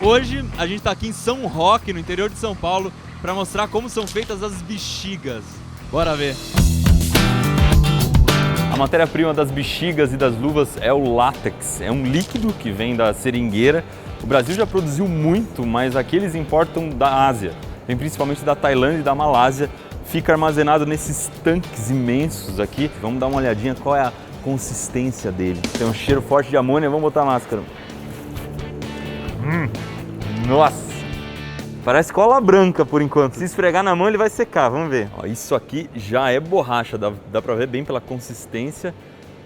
Hoje a gente está aqui em São Roque, no interior de São Paulo, para mostrar como são feitas as bexigas. Bora ver! A matéria-prima das bexigas e das luvas é o látex. É um líquido que vem da seringueira. O Brasil já produziu muito, mas aqui eles importam da Ásia. Vem principalmente da Tailândia e da Malásia. Fica armazenado nesses tanques imensos aqui. Vamos dar uma olhadinha qual é a consistência dele. Tem um cheiro forte de amônia, vamos botar a máscara. Nossa! Parece cola branca por enquanto. Se esfregar na mão ele vai secar, vamos ver. Ó, isso aqui já é borracha, dá pra ver bem pela consistência,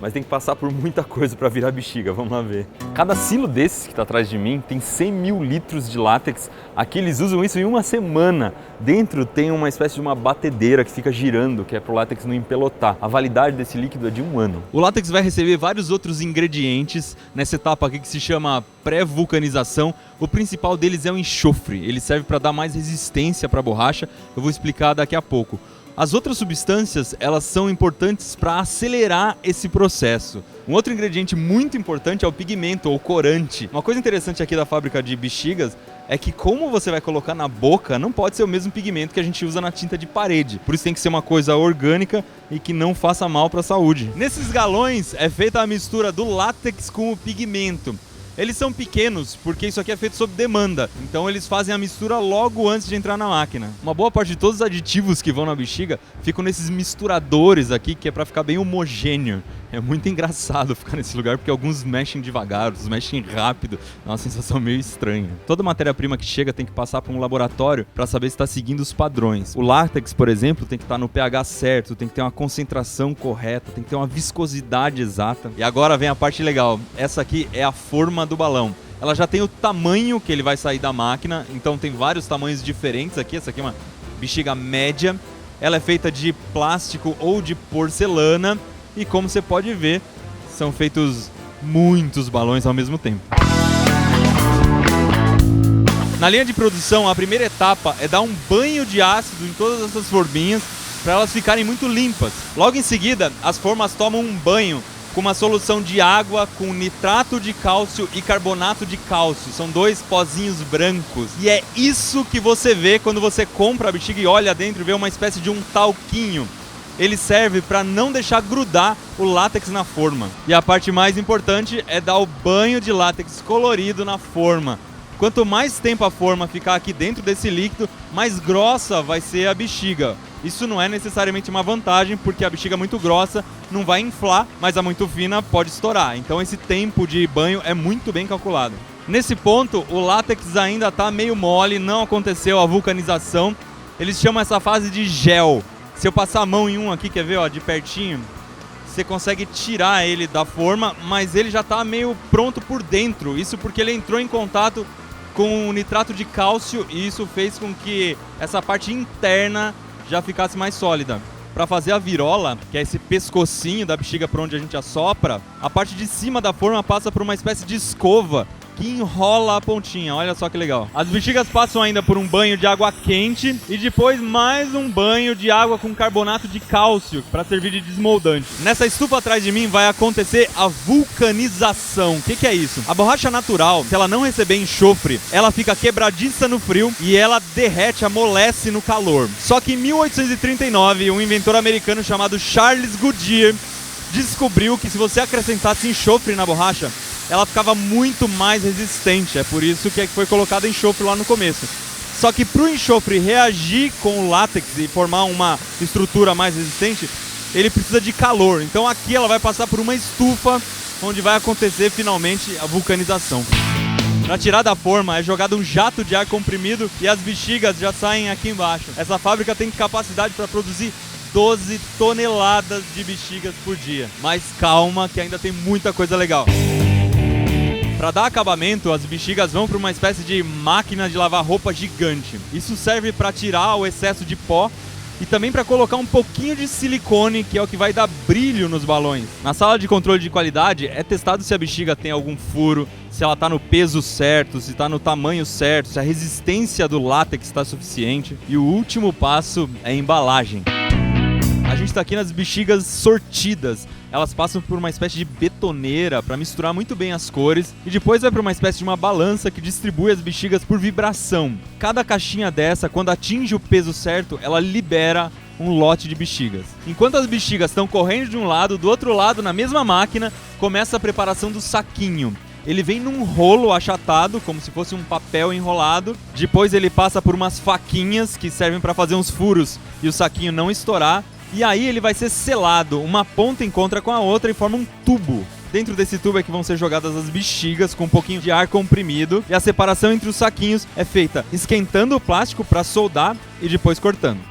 mas tem que passar por muita coisa para virar bexiga, vamos lá ver. Cada silo desses que está atrás de mim tem 100 mil litros de látex. Aqui eles usam isso em uma semana. Dentro tem uma espécie de uma batedeira que fica girando, que é para o látex não empelotar. A validade desse líquido é de 1 ano. O látex vai receber vários outros ingredientes nessa etapa aqui que se chama pré-vulcanização. O principal deles é o enxofre. Ele serve para dar mais resistência para a borracha. Eu vou explicar daqui a pouco. As outras substâncias, elas são importantes para acelerar esse processo. Um outro ingrediente muito importante é o pigmento ou corante. Uma coisa interessante aqui da fábrica de bexigas é que como você vai colocar na boca, não pode ser o mesmo pigmento que a gente usa na tinta de parede. Por isso tem que ser uma coisa orgânica e que não faça mal para a saúde. Nesses galões é feita a mistura do látex com o pigmento. Eles são pequenos porque isso aqui é feito sob demanda, então eles fazem a mistura logo antes de entrar na máquina. Uma boa parte de todos os aditivos que vão na bexiga ficam nesses misturadores aqui, que é para ficar bem homogêneo. É muito engraçado ficar nesse lugar porque alguns mexem devagar, outros mexem rápido, é uma sensação meio estranha. Toda matéria-prima que chega tem que passar por um laboratório para saber se está seguindo os padrões. O látex, por exemplo, tem que estar no pH certo, tem que ter uma concentração correta, tem que ter uma viscosidade exata. E agora vem a parte legal, essa aqui é a forma do balão. Ela já tem o tamanho que ele vai sair da máquina, então tem vários tamanhos diferentes aqui. Essa aqui é uma bexiga média, ela é feita de plástico ou de porcelana e, como você pode ver, são feitos muitos balões ao mesmo tempo. Na linha de produção, a primeira etapa é dar um banho de ácido em todas essas forminhas para elas ficarem muito limpas. Logo em seguida, as formas tomam um banho com uma solução de água com nitrato de cálcio e carbonato de cálcio. São 2 pozinhos brancos. E é isso que você vê quando você compra a bexiga e olha dentro e vê uma espécie de um talquinho. Ele serve para não deixar grudar o látex na forma. E a parte mais importante é dar o banho de látex colorido na forma. Quanto mais tempo a forma ficar aqui dentro desse líquido, mais grossa vai ser a bexiga. Isso não é necessariamente uma vantagem, porque a bexiga muito grossa não vai inflar, mas a muito fina pode estourar. Então esse tempo de banho é muito bem calculado. Nesse ponto, o látex ainda está meio mole, não aconteceu a vulcanização. Eles chamam essa fase de gel. Se eu passar a mão em um aqui, quer ver, ó, de pertinho, você consegue tirar ele da forma, mas ele já está meio pronto por dentro. Isso porque ele entrou em contato com o nitrato de cálcio e isso fez com que essa parte interna já ficasse mais sólida. Para fazer a virola, que é esse pescocinho da bexiga por onde a gente assopra, a parte de cima da forma passa por uma espécie de escova que enrola a pontinha, olha só que legal. As bexigas passam ainda por um banho de água quente e depois mais um banho de água com carbonato de cálcio para servir de desmoldante. Nessa estufa atrás de mim vai acontecer a vulcanização. O que é isso? A borracha natural, se ela não receber enxofre, ela fica quebradiça no frio e ela derrete, amolece no calor. Só que em 1839, um inventor americano chamado Charles Goodyear descobriu que se você acrescentasse enxofre na borracha, ela ficava muito mais resistente. É por isso que foi colocado enxofre lá no começo. Só que para o enxofre reagir com o látex e formar uma estrutura mais resistente, ele precisa de calor. Então aqui ela vai passar por uma estufa, onde vai acontecer finalmente a vulcanização. Para tirar da forma é jogado um jato de ar comprimido e as bexigas já saem aqui embaixo. Essa fábrica tem capacidade para produzir 12 toneladas de bexigas por dia. Mas calma que ainda tem muita coisa legal. Para dar acabamento, as bexigas vão para uma espécie de máquina de lavar roupa gigante. Isso serve para tirar o excesso de pó e também para colocar um pouquinho de silicone, que é o que vai dar brilho nos balões. Na sala de controle de qualidade é testado se a bexiga tem algum furo, se ela está no peso certo, se está no tamanho certo, se a resistência do látex está suficiente. E o último passo é a embalagem. A gente gente tá aqui nas bexigas sortidas. Elas passam por uma espécie de betoneira para misturar muito bem as cores e depois vai para uma espécie de uma balança que distribui as bexigas por vibração. Cada caixinha dessa, quando atinge o peso certo, ela libera um lote de bexigas. Enquanto as bexigas estão correndo de um lado, do outro lado, na mesma máquina, começa a preparação do saquinho. Ele vem num rolo achatado, como se fosse um papel enrolado. Depois ele passa por umas faquinhas que servem para fazer uns furos e o saquinho não estourar. E aí ele vai ser selado. Uma ponta encontra com a outra e forma um tubo. Dentro desse tubo é que vão ser jogadas as bexigas com um pouquinho de ar comprimido. E a separação entre os saquinhos é feita esquentando o plástico para soldar e depois cortando.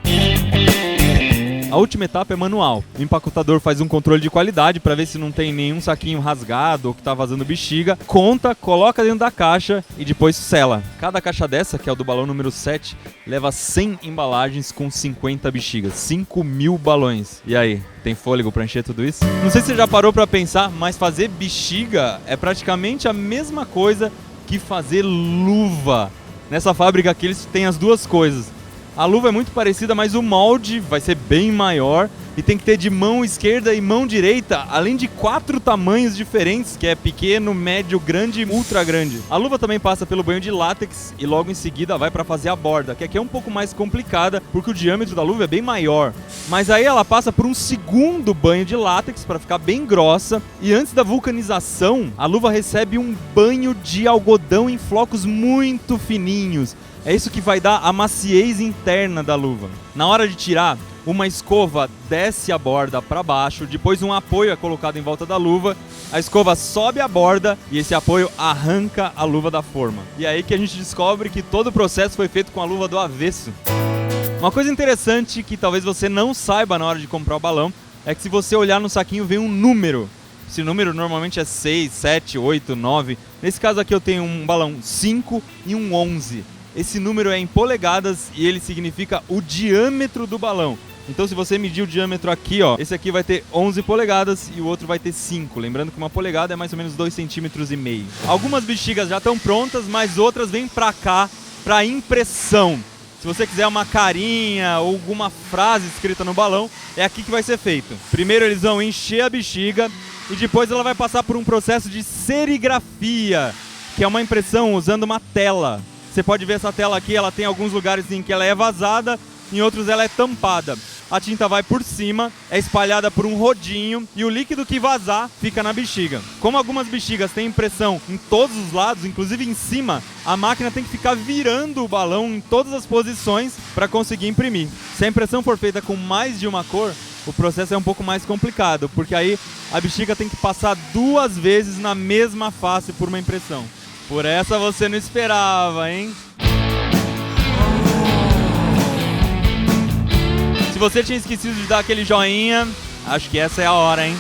A última etapa é manual. O empacotador faz um controle de qualidade para ver se não tem nenhum saquinho rasgado ou que tá vazando bexiga. Conta, coloca dentro da caixa e depois sela. Cada caixa dessa, que é o do balão número 7, leva 100 embalagens com 50 bexigas. 5.000 balões. E aí, tem fôlego pra encher tudo isso? Não sei se você já parou pra pensar, mas fazer bexiga é praticamente a mesma coisa que fazer luva. Nessa fábrica aqui eles têm as duas coisas. A luva é muito parecida, mas o molde vai ser bem maior e tem que ter de mão esquerda e mão direita, além de 4 tamanhos diferentes, que é pequeno, médio, grande e ultra grande. A luva também passa pelo banho de látex e logo em seguida vai para fazer a borda, que aqui é um pouco mais complicada porque o diâmetro da luva é bem maior. Mas aí ela passa por um segundo banho de látex para ficar bem grossa e antes da vulcanização, a luva recebe um banho de algodão em flocos muito fininhos. É isso que vai dar a maciez interna da luva. Na hora de tirar, uma escova desce a borda para baixo, depois um apoio é colocado em volta da luva, a escova sobe a borda e esse apoio arranca a luva da forma. E é aí que a gente descobre que todo o processo foi feito com a luva do avesso. Uma coisa interessante que talvez você não saiba na hora de comprar o balão é que se você olhar no saquinho vem um número. Esse número normalmente é 6, 7, 8, 9. Nesse caso aqui eu tenho um balão 5 e um 11. Esse número é em polegadas e ele significa o diâmetro do balão. Então se você medir o diâmetro aqui, ó, esse aqui vai ter 11 polegadas e o outro vai ter 5. Lembrando que uma polegada é mais ou menos 2,5 cm. Algumas bexigas já estão prontas, mas outras vêm pra cá para impressão. Se você quiser uma carinha ou alguma frase escrita no balão, é aqui que vai ser feito. Primeiro eles vão encher a bexiga e depois ela vai passar por um processo de serigrafia, que é uma impressão usando uma tela. Você pode ver essa tela aqui, ela tem alguns lugares em que ela é vazada, em outros ela é tampada. A tinta vai por cima, é espalhada por um rodinho e o líquido que vazar fica na bexiga. Como algumas bexigas têm impressão em todos os lados, inclusive em cima, a máquina tem que ficar virando o balão em todas as posições para conseguir imprimir. Se a impressão for feita com mais de uma cor, o processo é um pouco mais complicado, porque aí a bexiga tem que passar 2 vezes na mesma face por uma impressão. Por essa você não esperava, hein? Se você tinha esquecido de dar aquele joinha, acho que essa é a hora, hein?